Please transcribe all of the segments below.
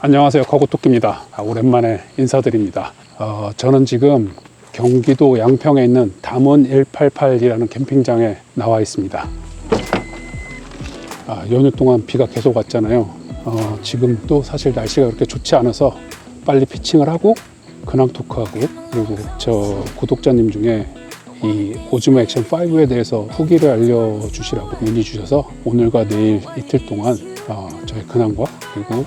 안녕하세요, 거구토끼입니다. 오랜만에 인사드립니다. 저는 지금 경기도 양평에 있는 담원 188이라는 캠핑장에 나와 있습니다. 연휴 동안 비가 계속 왔잖아요. 지금 또 사실 날씨가 그렇게 좋지 않아서 빨리 피칭을 하고 근황 토크하고, 그리고 저 구독자님 중에 이 오즈모 액션 5에 대해서 후기를 알려주시라고 문의 주셔서 오늘과 내일 이틀 동안 저의 근황과 그리고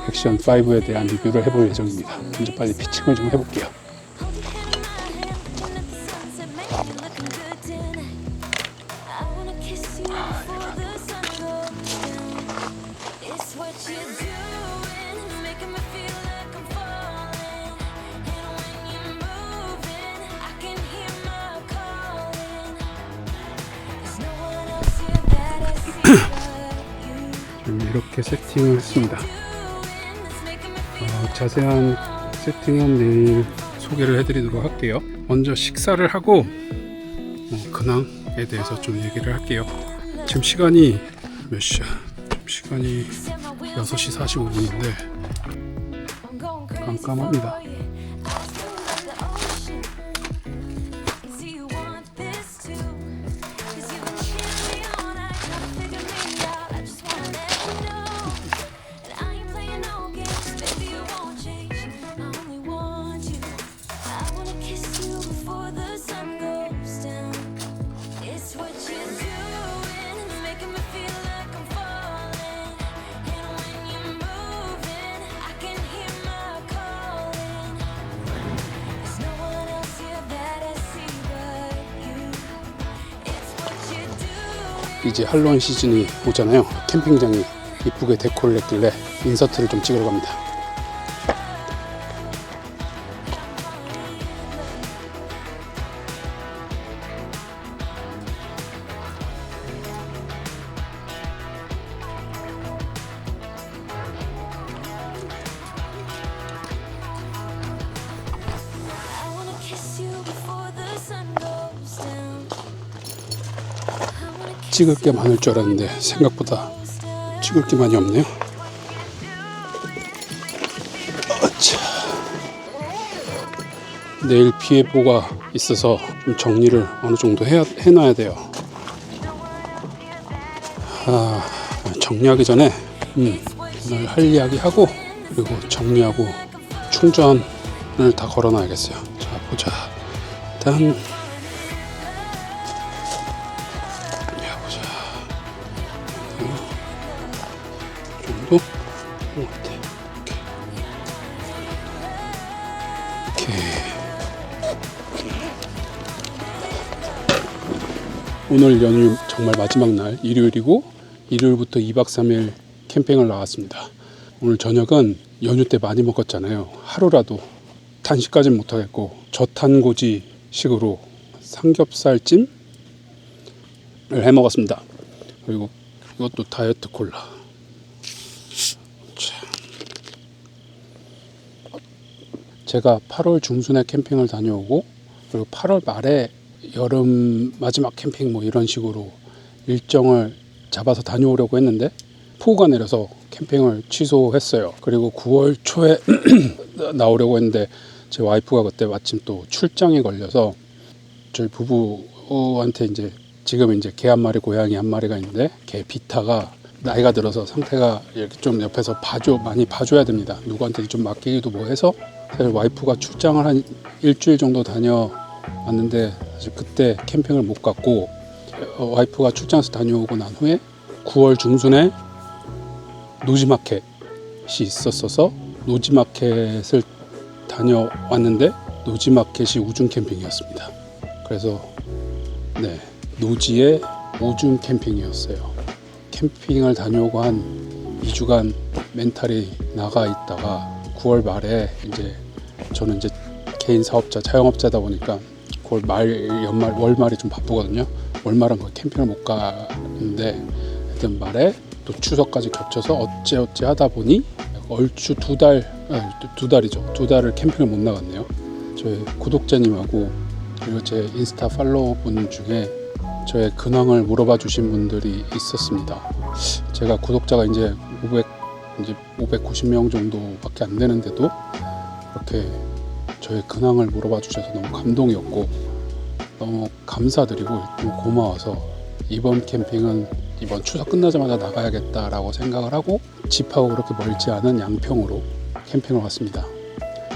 액션 5에 대한 리뷰를 해볼 예정입니다. 먼저 빨리 피칭을 좀 해볼게요. 이렇게 세팅을 했습니다. 자세한 세팅은 내일 소개를 해드리도록 할게요. 먼저 식사를 하고 근황에 대해서 좀 얘기를 할게요. 지금 시간이 몇 시야? 시간이 6시 45분인데 깜깜합니다. 이제 할로윈 시즌이 오잖아요. 캠핑장이 이쁘게 데코를 했길래 인서트를 좀 찍으러 갑니다. 찍을 게 많을 줄 알았는데 생각보다 찍을 게 많이 없네요. 내일 비 예보가 있어서 좀 정리를 어느 정도 해놔야 돼요. 정리하기 전에 오늘 할 이야기 하고, 그리고 정리하고 충전을 다 걸어놔야겠어요. 자, 보자. 일단 정도 오늘 연휴 정말 마지막 날 일요일이고, 일요일부터 2박 3일 캠핑을 나왔습니다. 오늘 저녁은 연휴 때 많이 먹었잖아요. 하루라도 단식까지는 못하겠고 저탄고지 식으로 삼겹살찜을 해 먹었습니다. 그리고 이것도 다이어트 콜라. 제가 8월 중순에 캠핑을 다녀오고, 그리고 8월 말에 여름 마지막 캠핑 뭐 이런 식으로 일정을 잡아서 다녀오려고 했는데 폭우가 내려서 캠핑을 취소했어요. 그리고 9월 초에 나오려고 했는데 제 와이프가 그때 마침 또 출장이 걸려서 저희 부부한테 지금 개 한 마리, 고양이 한 마리가 있는데 개 비타가 나이가 들어서 상태가 이렇게 좀 옆에서 많이 봐줘야 됩니다. 누구한테 좀 맡기기도 뭐 해서 사실 와이프가 출장을 한 일주일 정도 다녀왔는데 사실 그때 캠핑을 못 갔고, 와이프가 출장에서 다녀오고 난 후에 9월 중순에 노지마켓이 있었어서 노지마켓을 다녀왔는데 노지마켓이 우중 캠핑이었습니다. 그래서 노지의 우중 캠핑이었어요. 캠핑을 다녀오고 한 2주간 멘탈이 나가 있다가 9월 말에 저는 개인 사업자, 자영업자다 보니까 9월 말, 연말, 월말이 좀 바쁘거든요. 월말은 거의 캠핑을 못 가는데 하여튼 말에 또 추석까지 겹쳐서 어찌어찌 하다 보니 얼추 두 달을 캠핑을 못 나갔네요. 저희 구독자님하고 그리고 제 인스타 팔로워 분 중에 저의 근황을 물어봐 주신 분들이 있었습니다. 제가 구독자가 이제 이제 590명 정도밖에 안 되는데도 이렇게 저의 근황을 물어봐 주셔서 너무 감동이었고 너무 감사드리고 너무 고마워서 이번 캠핑은 이번 추석 끝나자마자 나가야겠다라고 생각을 하고 집하고 그렇게 멀지 않은 양평으로 캠핑을 왔습니다.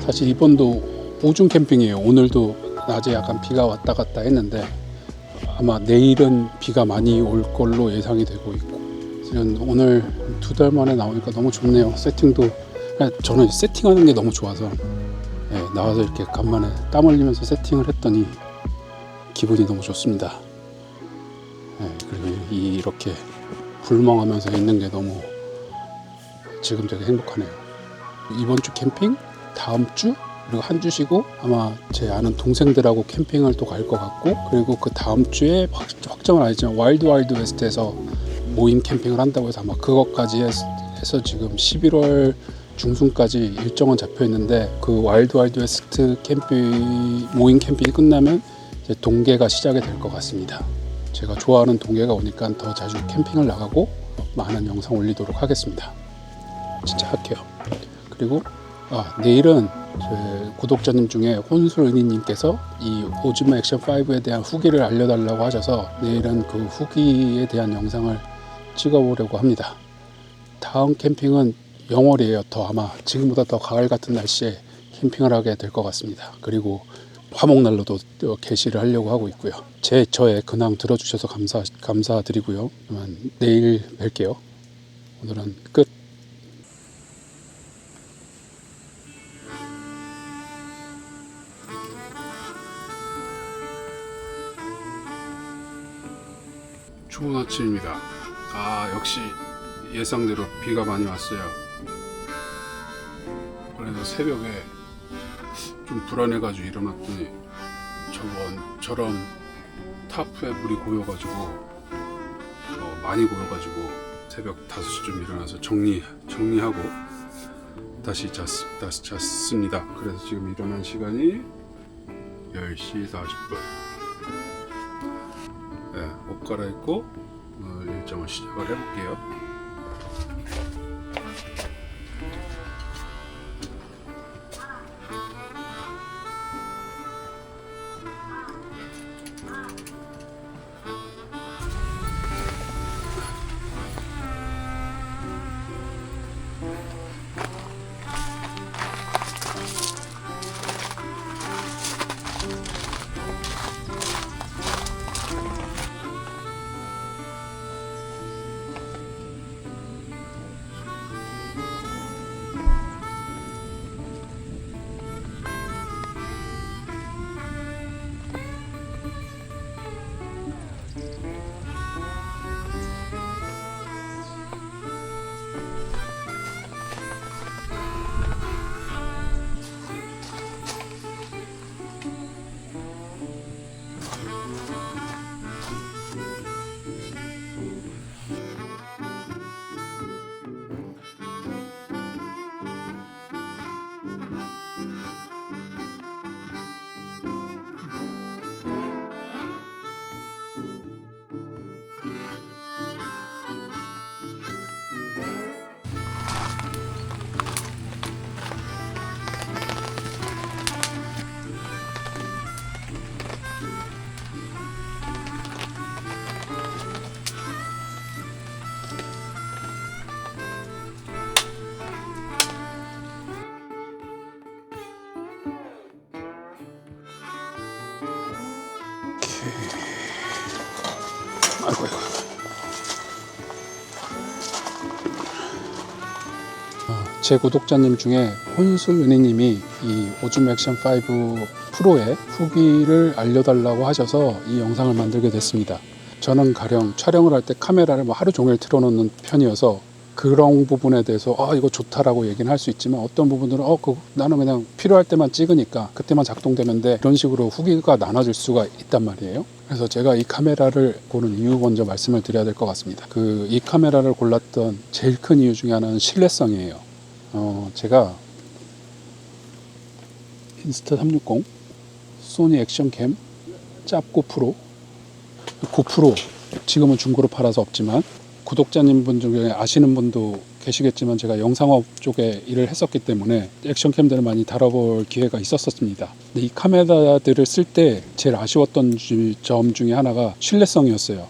사실 이번도 오중 캠핑이에요. 오늘도 낮에 약간 비가 왔다 갔다 했는데 아마 내일은 비가 많이 올 걸로 예상이 되고 있고 오늘 2달 만에 나오니까 너무 좋네요. 세팅도 저는 세팅하는 게 너무 좋아서 나와서 이렇게 간만에 땀 흘리면서 세팅을 했더니 기분이 너무 좋습니다. 그리고 이렇게 불멍하면서 있는 게 너무 지금 되게 행복하네요. 이번 주 캠핑, 다음 주 그리고 한 주 쉬고 아마 제 아는 동생들하고 캠핑을 또 갈 것 같고 그리고 그 다음 주에 확정은 아니지만 와일드 웨스트에서 모임 캠핑을 한다고 해서 아마 그것까지 해서 지금 11월 중순까지 일정은 잡혀 있는데 그 와일드 웨스트 모임 캠핑이 끝나면 이제 동계가 시작이 될 것 같습니다. 제가 좋아하는 동계가 오니까 더 자주 캠핑을 나가고 많은 영상 올리도록 하겠습니다. 진짜 할게요. 그리고 내일은 제 구독자님 중에 혼술은희님께서 이 오즈마 액션 5에 대한 후기를 알려달라고 하셔서 내일은 그 후기에 대한 영상을 찍어보려고 합니다. 다음 캠핑은 영월이에요. 더 아마 지금보다 더 가을 같은 날씨에 캠핑을 하게 될 것 같습니다. 그리고 화목난로도 게시를 하려고 하고 있고요. 저의 근황 들어주셔서 감사드리고요. 그러면 내일 뵐게요. 오늘은 끝. 좋은 아침입니다. 역시 예상대로 비가 많이 왔어요. 그래서 새벽에 좀 불안해가지고 일어났더니 저런 타프에 물이 고여가지고 많이 고여가지고 새벽 5시쯤 일어나서 정리하고 다시 잤습니다. 그래서 지금 일어난 시간이 10시 40분. 옷 갈아입고 일정을 시작을 해볼게요. 아이고. 제 구독자님 중에 혼술은희님이 이 오줌 액션 5 프로의 후기를 알려달라고 하셔서 이 영상을 만들게 됐습니다. 저는 가령 촬영을 할 때 카메라를 하루 종일 틀어놓는 편이어서 그런 부분에 대해서 이거 좋다라고 얘기는 할 수 있지만 어떤 부분들은 나는 그냥 필요할 때만 찍으니까 그때만 작동되는데 이런 식으로 후기가 나눠질 수가 있단 말이에요. 그래서 제가 이 카메라를 고른 이유 먼저 말씀을 드려야 될 것 같습니다. 이 카메라를 골랐던 제일 큰 이유 중에 하나는 신뢰성이에요. 제가 인스타360, 소니 액션캠, 짭 고프로 지금은 중고로 팔아서 없지만 구독자님 분 중에 아시는 분도 계시겠지만 제가 영상업 쪽에 일을 했었기 때문에 액션캠들을 많이 다뤄볼 기회가 있었습니다. 근데 이 카메라들을 쓸 때 제일 아쉬웠던 점 중에 하나가 신뢰성이었어요.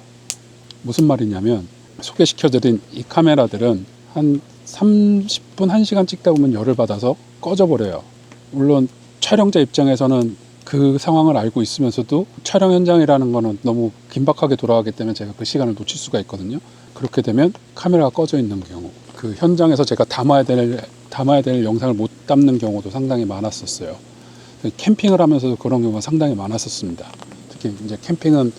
무슨 말이냐면 소개시켜드린 이 카메라들은 한 30분, 1시간 찍다 보면 열을 받아서 꺼져버려요. 물론 촬영자 입장에서는 그 상황을 알고 있으면서도 촬영 현장이라는 거는 너무 긴박하게 돌아가기 때문에 제가 그 시간을 놓칠 수가 있거든요. 그렇게 되면 카메라가 꺼져 있는 경우, 그 현장에서 제가 담아야 될 영상을 못 담는 경우도 상당히 많았었어요. 캠핑을 하면서도 그런 경우가 상당히 많았었습니다. 특히 이제 캠핑은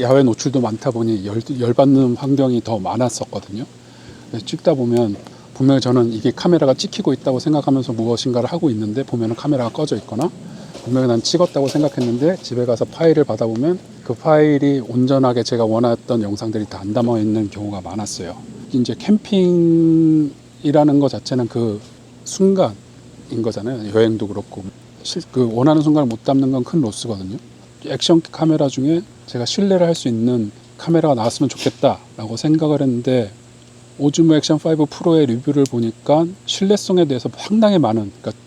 야외 노출도 많다 보니 열받는 환경이 더 많았었거든요. 찍다 보면 분명히 저는 이게 카메라가 찍히고 있다고 생각하면서 무엇인가를 하고 있는데 보면은 카메라가 꺼져 있거나, 분명히 난 찍었다고 생각했는데 집에 가서 파일을 받아보면 그 파일이 온전하게 제가 원했던 영상들이 다 안 담아 있는 경우가 많았어요. 이제 캠핑이라는 것 자체는 그 순간인 거잖아요. 여행도 그렇고 그 원하는 순간을 못 담는 건 큰 로스거든요. 액션 카메라 중에 제가 신뢰를 할 수 있는 카메라가 나왔으면 좋겠다라고 생각을 했는데, 오즈모 액션 5 프로의 리뷰를 보니까 신뢰성에 대해서 상당히 많은, 그러니까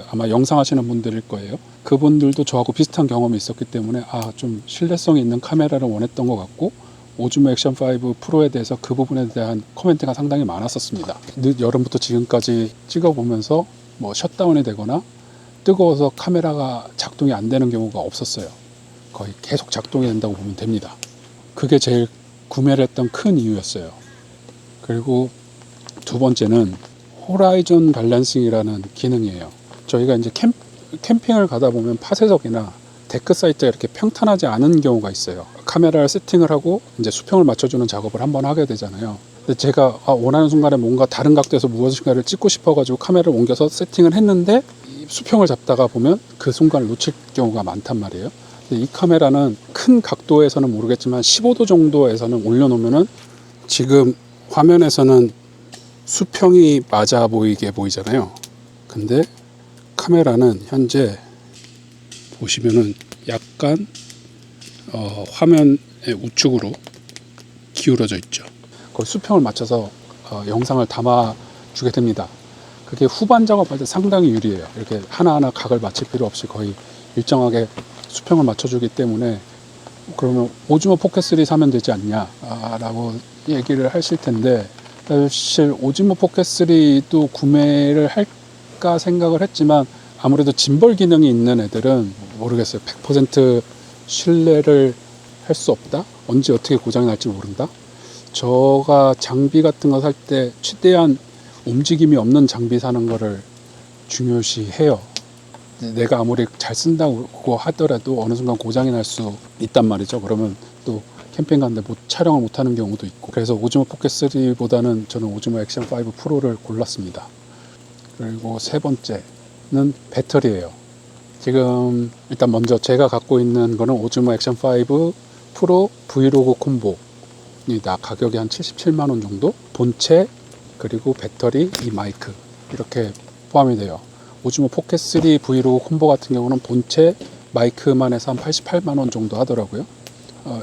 아마 영상 하시는 분들일 거예요. 그분들도 저하고 비슷한 경험이 있었기 때문에 좀 신뢰성이 있는 카메라를 원했던 것 같고, 오즈모 액션 5 프로에 대해서 그 부분에 대한 코멘트가 상당히 많았었습니다. 늦 여름부터 지금까지 찍어보면서 뭐 셧다운이 되거나 뜨거워서 카메라가 작동이 안 되는 경우가 없었어요. 거의 계속 작동이 된다고 보면 됩니다. 그게 제일 구매를 했던 큰 이유였어요. 그리고 두 번째는 호라이즌 밸런싱이라는 기능이에요. 저희가 이제 캠핑을 가다 보면 파쇄석이나 데크 사이트가 이렇게 평탄하지 않은 경우가 있어요. 카메라를 세팅을 하고 이제 수평을 맞춰주는 작업을 한번 하게 되잖아요. 근데 제가 원하는 순간에 뭔가 다른 각도에서 무엇인가를 찍고 싶어가지고 카메라를 옮겨서 세팅을 했는데 수평을 잡다가 보면 그 순간을 놓칠 경우가 많단 말이에요. 근데 이 카메라는 큰 각도에서는 모르겠지만 15도 정도에서는 올려놓으면은 지금 화면에서는 수평이 맞아 보이게 보이잖아요. 근데 카메라는 현재 보시면은 약간 화면의 우측으로 기울어져 있죠. 그 수평을 맞춰서 영상을 담아 주게 됩니다. 그게 후반 작업할 때 상당히 유리해요. 이렇게 하나하나 각을 맞출 필요 없이 거의 일정하게 수평을 맞춰주기 때문에, 그러면 오즈모 포켓3 사면 되지 않냐 라고 얘기를 하실 텐데, 사실 오즈모 포켓3도 구매를 할까 생각을 했지만 아무래도 짐벌 기능이 있는 애들은 모르겠어요. 100% 신뢰를 할 수 없다? 언제 어떻게 고장이 날지 모른다? 저가 장비 같은 거 살 때 최대한 움직임이 없는 장비 사는 거를 중요시해요. 내가 아무리 잘 쓴다고 하더라도 어느 순간 고장이 날 수 있단 말이죠. 그러면 또 캠핑 가는데 촬영을 못하는 경우도 있고, 그래서 오즈모 포켓3보다는 저는 오즈모 액션 5 프로를 골랐습니다. 그리고 세 번째는 배터리예요. 지금 일단 먼저 제가 갖고 있는 거는 오즈모 액션 5 프로 브이로그 콤보입니다. 가격이 한 77만원 정도, 본체 그리고 배터리, 이 마이크 이렇게 포함이 돼요. 오즈모 포켓3 브이로그 콤보 같은 경우는 본체 마이크만 해서 한 88만원 정도 하더라고요.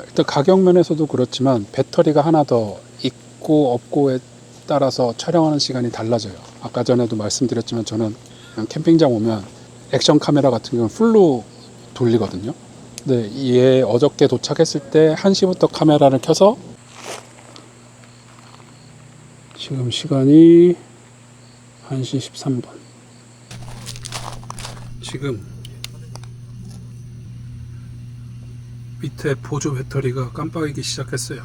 일단 가격 면에서도 그렇지만 배터리가 하나 더 있고 없고에 따라서 촬영하는 시간이 달라져요. 아까 전에도 말씀드렸지만 저는 캠핑장 오면 액션 카메라 같은 경우는 풀로 돌리거든요. 근데 얘 어저께 도착했을 때 1시부터 카메라를 켜서 지금 시간이 1시 13분. 지금 밑에 보조 배터리가 깜빡이기 시작했어요.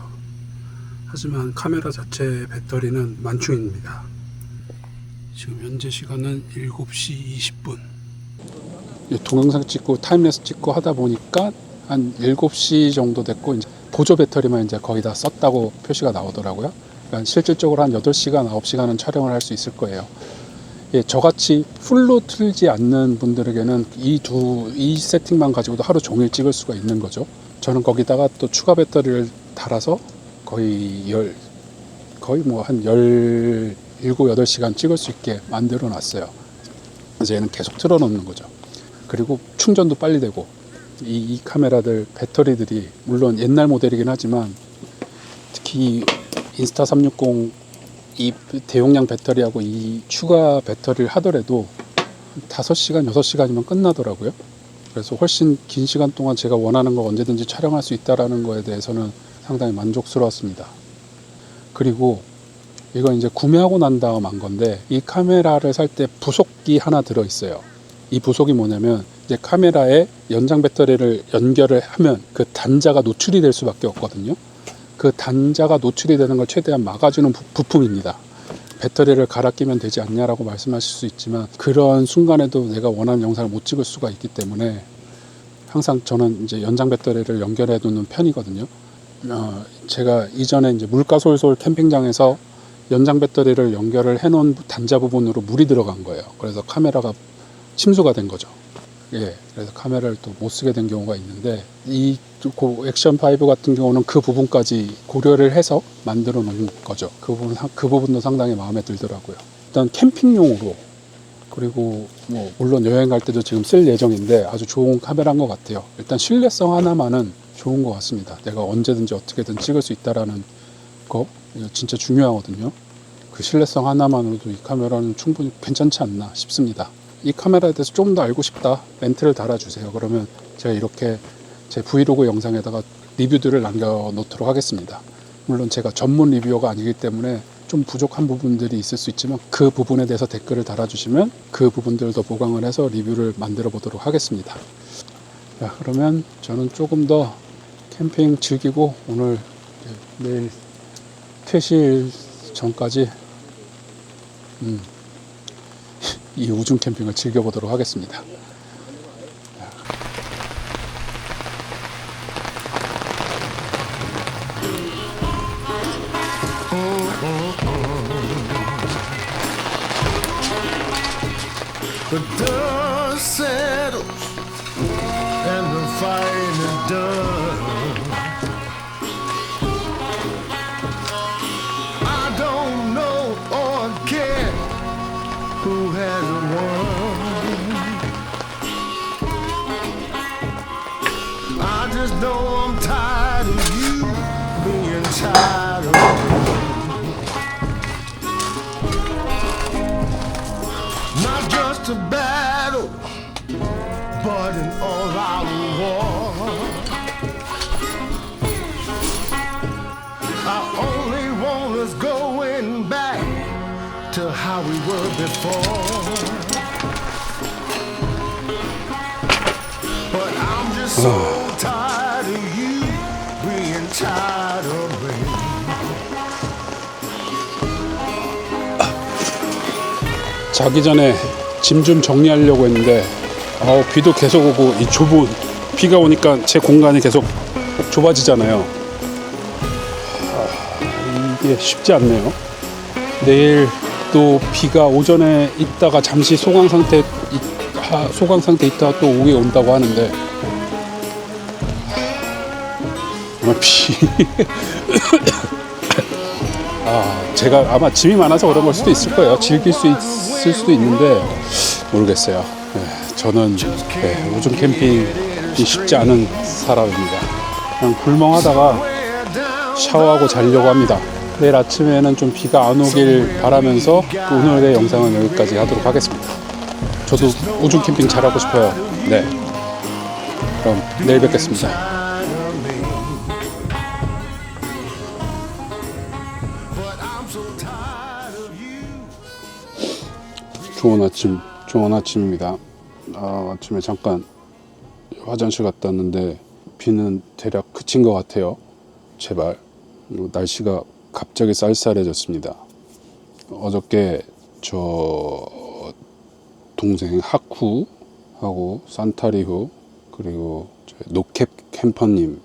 하지만 카메라 자체 배터리는 만충입니다. 지금 현재 시간은 7시 20분. 동영상 찍고 타임랩스 찍고 하다 보니까 한 7시 정도 됐고, 이제 보조 배터리만 이제 거의 다 썼다고 표시가 나오더라고요. 그러니까 실질적으로 한 8시간, 9시간은 촬영을 할 수 있을 거예요. 저같이 풀로 틀지 않는 분들에게는 이 세팅만 가지고도 하루 종일 찍을 수가 있는 거죠. 저는 거기다가 또 추가 배터리를 달아서 거의 뭐 한 17, 8시간 찍을 수 있게 만들어 놨어요. 그래서 얘는 계속 틀어 놓는 거죠. 그리고 충전도 빨리 되고, 이 카메라들 배터리들이 물론 옛날 모델이긴 하지만 특히 인스타 360 이 대용량 배터리하고 이 추가 배터리를 하더라도 5시간, 6시간이면 끝나더라고요. 그래서 훨씬 긴 시간 동안 제가 원하는 거 언제든지 촬영할 수 있다는 거에 대해서는 상당히 만족스러웠습니다. 그리고 이건 이제 구매하고 난 다음 한 건데, 이 카메라를 살 때 부속이 하나 들어있어요. 이 부속이 뭐냐면, 이제 카메라에 연장 배터리를 연결을 하면 그 단자가 노출이 될 수밖에 없거든요. 그 단자가 노출이 되는 걸 최대한 막아주는 부품입니다. 배터리를 갈아 끼면 되지 않냐라고 말씀하실 수 있지만, 그런 순간에도 내가 원하는 영상을 못 찍을 수가 있기 때문에 항상 저는 이제 연장 배터리를 연결해 두는 편이거든요. 제가 이전에 이제 물가솔솔 캠핑장에서 연장 배터리를 연결을 해 놓은 단자 부분으로 물이 들어간 거예요. 그래서 카메라가 침수가 된 거죠. 예, 그래서 카메라를 또 못 쓰게 된 경우가 있는데, 이 액션 5 같은 경우는 그 부분까지 고려를 해서 만들어 놓은 거죠. 그 부분도 상당히 마음에 들더라고요. 일단 캠핑용으로, 그리고 뭐 물론 여행 갈 때도 지금 쓸 예정인데 아주 좋은 카메라인 것 같아요. 일단 신뢰성 하나만은 좋은 것 같습니다. 내가 언제든지 어떻게든 찍을 수 있다라는 거, 이거 진짜 중요하거든요. 그 신뢰성 하나만으로도 이 카메라는 충분히 괜찮지 않나 싶습니다. 이 카메라에 대해서 좀 더 알고 싶다, 멘트를 달아주세요. 그러면 제가 이렇게 제 브이로그 영상에다가 리뷰들을 남겨놓도록 하겠습니다. 물론 제가 전문 리뷰어가 아니기 때문에 좀 부족한 부분들이 있을 수 있지만, 그 부분에 대해서 댓글을 달아주시면 그 부분들도 보강을 해서 리뷰를 만들어 보도록 하겠습니다. 자, 그러면 저는 조금 더 캠핑 즐기고 오늘 내일 퇴실 전까지 이 우중 캠핑을 즐겨보도록 하겠습니다. The dust settles and the fighting is done. I don't know or care who has won. I just know I'm tired of you being tired of me. Not just a battle, but an all-out war. I only want us going back to how we were before. But I'm just so tired of you being tired of me. 자기 전에 짐 좀 정리하려고 했는데 비도 계속 오고, 이 좁은, 비가 오니까 제 공간이 계속 좁아지잖아요. 이게 쉽지 않네요. 내일 또 비가 오전에 있다가 잠시 소강 상태 있다가 또 오후에 온다고 하는데, 정말 제가 아마 짐이 많아서 그런 걸 수도 있을 거예요. 즐길 수 있을 수도 있는데 모르겠어요. 저는 우중 캠핑이 쉽지 않은 사람입니다. 그냥 불멍하다가 샤워하고 자려고 합니다. 내일 아침에는 좀 비가 안 오길 바라면서 오늘의 영상은 여기까지 하도록 하겠습니다. 저도 우중 캠핑 잘하고 싶어요. 네, 그럼 내일 뵙겠습니다. 좋은 아침입니다. 아침에 잠깐 화장실 갔다 왔는데 비는 대략 그친 것 같아요. 제발. 그리고 날씨가 갑자기 쌀쌀해졌습니다. 어저께 저 동생 하쿠하고 산타리후, 그리고 노캡 캠퍼님이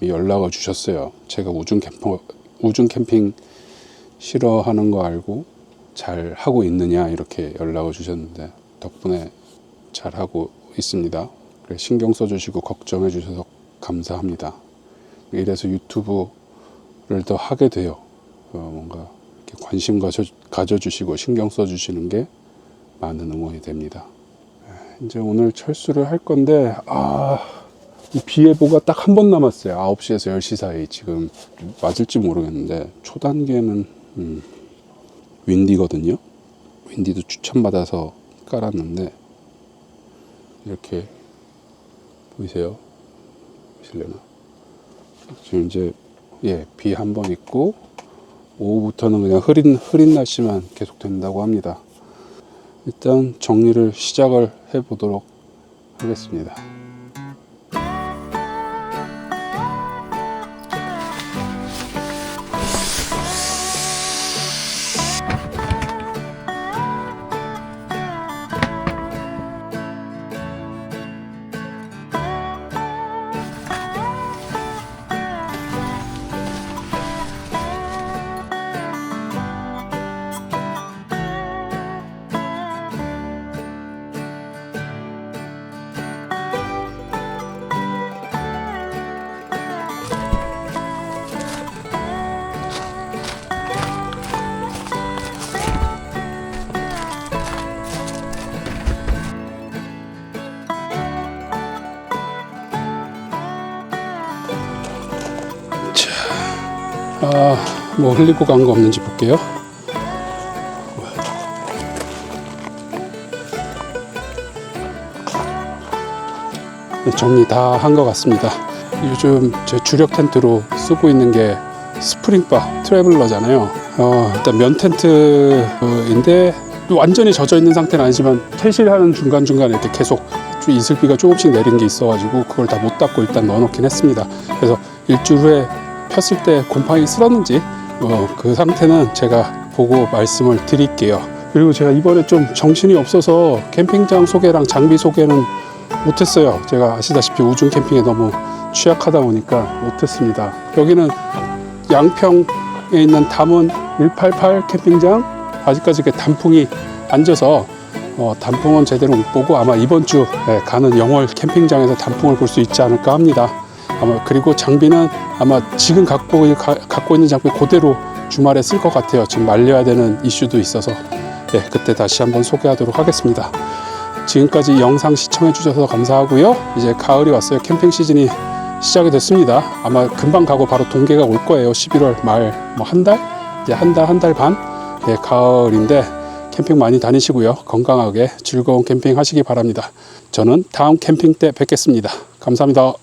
연락을 주셨어요. 제가 우중 캠핑 싫어하는 거 알고 잘 하고 있느냐 이렇게 연락을 주셨는데, 덕분에 잘 하고 있습니다. 신경 써주시고 걱정해 주셔서 감사합니다. 이래서 유튜브를 더 하게 돼요. 뭔가 이렇게 관심 가져주시고 신경 써주시는 게 많은 응원이 됩니다. 이제 오늘 철수를 할 건데 이 비 예보가 딱 한 번 남았어요. 9시에서 10시 사이. 지금 맞을지 모르겠는데 초단계는 윈디거든요. 윈디도 추천받아서 깔았는데 이렇게 보이세요? 보실래나? 지금 이제 비 한 번 있고 오후부터는 그냥 흐린 날씨만 계속 된다고 합니다. 일단 정리를 시작을 해 보도록 하겠습니다. 뭐 흘리고 간 거 없는지 볼게요. 정리 다 한 것 같습니다. 요즘 제 주력 텐트로 쓰고 있는 게 스프링바 트래블러잖아요. 일단 면 텐트인데 완전히 젖어 있는 상태는 아니지만 퇴실하는 중간중간에 이렇게 계속 이슬비가 조금씩 내린 게 있어가지고 그걸 다 못 닫고 일단 넣어놓긴 했습니다. 그래서 일주일 후에 폈을 때 곰팡이 쓸었는지 그 상태는 제가 보고 말씀을 드릴게요. 그리고 제가 이번에 좀 정신이 없어서 캠핑장 소개랑 장비 소개는 못했어요. 제가 아시다시피 우중 캠핑에 너무 취약하다 보니까 못했습니다. 여기는 양평에 있는 담원 188 캠핑장, 아직까지 단풍이 안 져서 단풍은 제대로 못 보고 아마 이번 주 가는 영월 캠핑장에서 단풍을 볼 수 있지 않을까 합니다. 아마 그리고 장비는 아마 지금 갖고 있는 장비 그대로 주말에 쓸 것 같아요. 지금 말려야 되는 이슈도 있어서 그때 다시 한번 소개하도록 하겠습니다. 지금까지 영상 시청해 주셔서 감사하고요. 이제 가을이 왔어요. 캠핑 시즌이 시작이 됐습니다. 아마 금방 가고 바로 동계가 올 거예요. 11월 말 뭐 한 달? 이제 한 달 반? 가을인데 캠핑 많이 다니시고요. 건강하게 즐거운 캠핑 하시기 바랍니다. 저는 다음 캠핑 때 뵙겠습니다. 감사합니다.